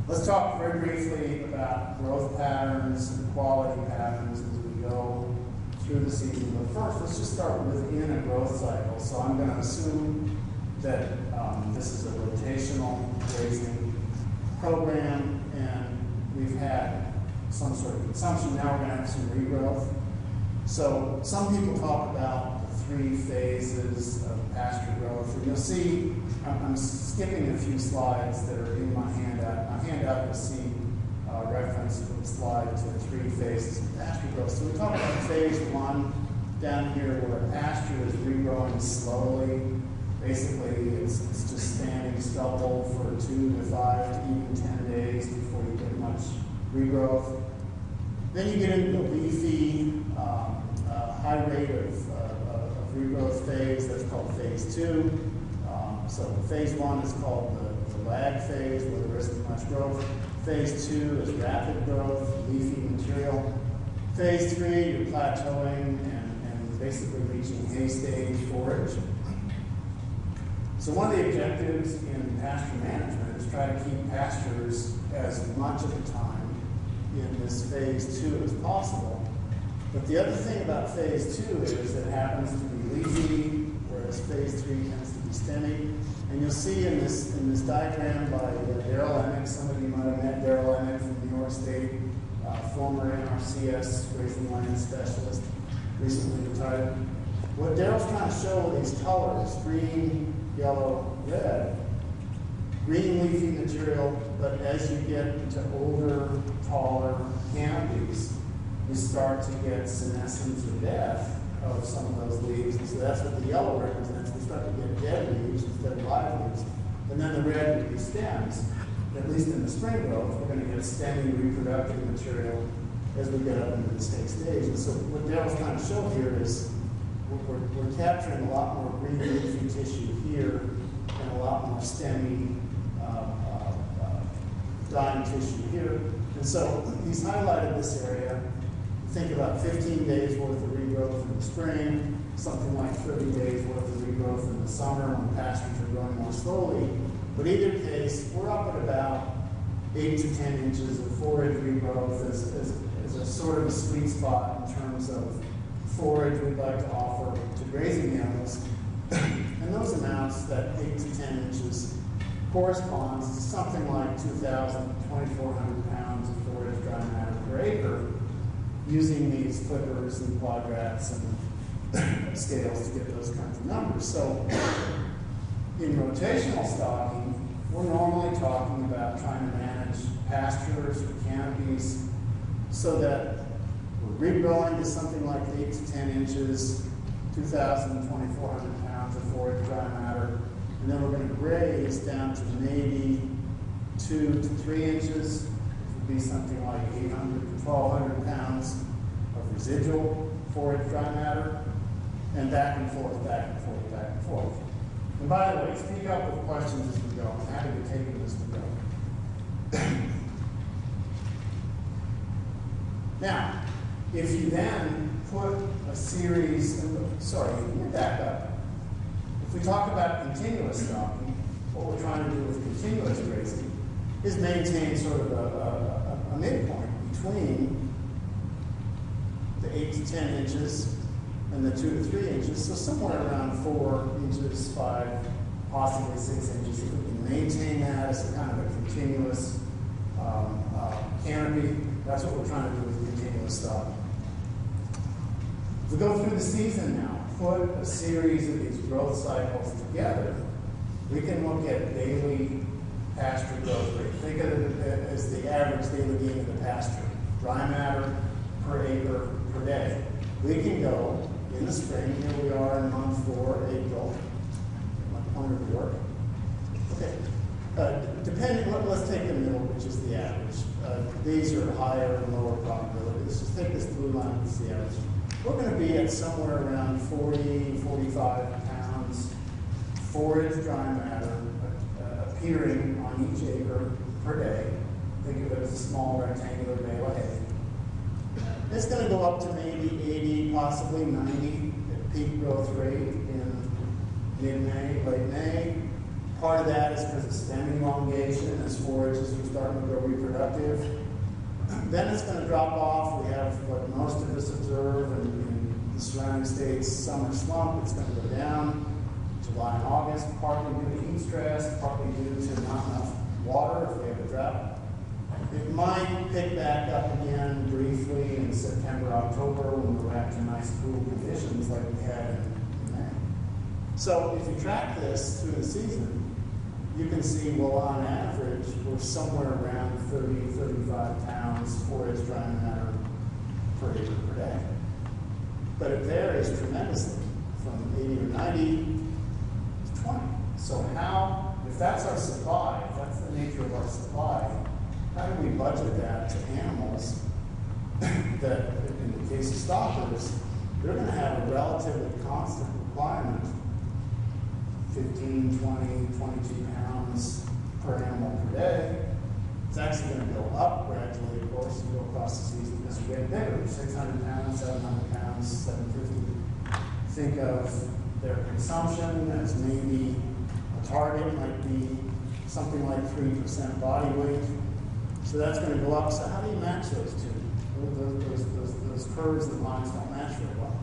Let's talk very briefly about growth patterns and quality patterns as we go through the season. But first, let's just start within a growth cycle. So I'm going to assume that this is a rotational grazing program, and we've had some sort of consumption. Now we're going to have some regrowth. So some people talk about the 3 phases of pasture growth. And you'll see, I'm skipping a few slides that are in my handout. My handout, you'll see reference to the slide to the 3 phases of pasture growth. So we talk about phase 1 down here, where pasture is regrowing slowly. Basically, it's just standing stubble for 2 to 5 to even 10 days before you get much regrowth. Then you get into the leafy, high rate of regrowth phase. That's called phase 2. So phase 1 is called the lag phase, where there isn't much growth. Phase 2 is rapid growth, leafy material. Phase 3, you're plateauing and basically reaching hay stage forage. So one of the objectives in pasture management is try to keep pastures as much of the time in this phase 2 as possible. But the other thing about phase 2 is that it happens to be leafy, whereas phase 3 tends to be stemmy. And you'll see in this diagram by Darrell Emick, some of you might have met Darrell Emick from New York State, former NRCS grazing land specialist, recently retired. What Darrell's trying to show with these colors, green, yellow, red, green leafy material, but as you get into older, taller canopies, you start to get senescence or death of some of those leaves. And so that's what the yellow represents. We start to get dead leaves instead of live leaves. And then the red would be stems. At least in the spring growth, we're going to get stemmy reproductive material as we get up into this hay stage. And so what Darrell's trying to show here is we're capturing a lot more green leafy tissue here and a lot more stemmy dying tissue here. And so he's highlighted this area. Think about 15 days worth of regrowth in the spring, something like 30 days worth of regrowth in the summer when pastures are growing more slowly. But either case, we're up at about 8 to 10 inches of forage regrowth as a sort of a sweet spot in terms of forage we'd like to offer to grazing animals. And those amounts, that 8 to 10 inches, corresponds to something like 2,000 to 2,400 pounds of forage dry matter per acre, using these clippers and quadrats and scales to get those kinds of numbers. So in rotational stocking, we're normally talking about trying to manage pastures or canopies so that we're regrowing to something like 8 to 10 inches, 2,000 to 2,400 pounds of forage dry matter, and then we're going to graze down to maybe 2 to 3 inches, which would be something like 800 to 1,200 pounds of residual forage dry matter, and back and forth, back and forth, back and forth. And by the way, speak up with questions as we go. I'm happy to take them as we go. Now, if you then put a series, sorry, let me back up. If we talk about continuous stocking, what we're trying to do with continuous grazing is maintain sort of a midpoint between the 8 to 10 inches and the 2 to 3 inches, so somewhere around 4 inches, 5, possibly 6 inches. If we can maintain that as a kind of a continuous canopy, that's what we're trying to do with continuous stocking. If we go through the season now, put a series of these growth cycles together, we can look at daily pasture growth rate. Think of it as the average daily gain of the pasture, dry matter per acre per day. We can go in the spring, here we are in month 4, April, my pointer to work. Okay. Let's take the middle, which is the average. These are higher and lower probability. Let's just take this blue line, that's the average. We're going to be at somewhere around 40, 45 pounds forage dry matter appearing on each acre per day. Think of it as a small rectangular bale of hay. It's going to go up to maybe 80, possibly 90 at peak growth rate in mid-May, late May. Part of that is because of stem elongation as forages are starting to go reproductive. Then it's going to drop off. We have what most of us observe in the surrounding states, summer slump. It's going to go down July and August, partly due to heat stress, partly due to not enough water if we have a drought. It might pick back up again briefly in September, October when we're back to nice cool conditions like we had in May. So if you track this through the season, you can see, well, on average, we're somewhere around 30, 35 pounds forage dry matter per acre per day. But it varies tremendously from 80 or 90 to 20. So how, if that's our supply, if that's the nature of our supply, how do we budget that to animals that, in the case of stockers, they're going to have a relatively constant requirement, 15, 20, 22 pounds per animal per day. It's actually going to go up gradually, of course, as you go across the season as we get bigger, 600 pounds, 700 pounds, 750. Think of their consumption as maybe a target might be something like 3% body weight. So that's going to go up. So how do you match those two? Those curves and lines don't match very well.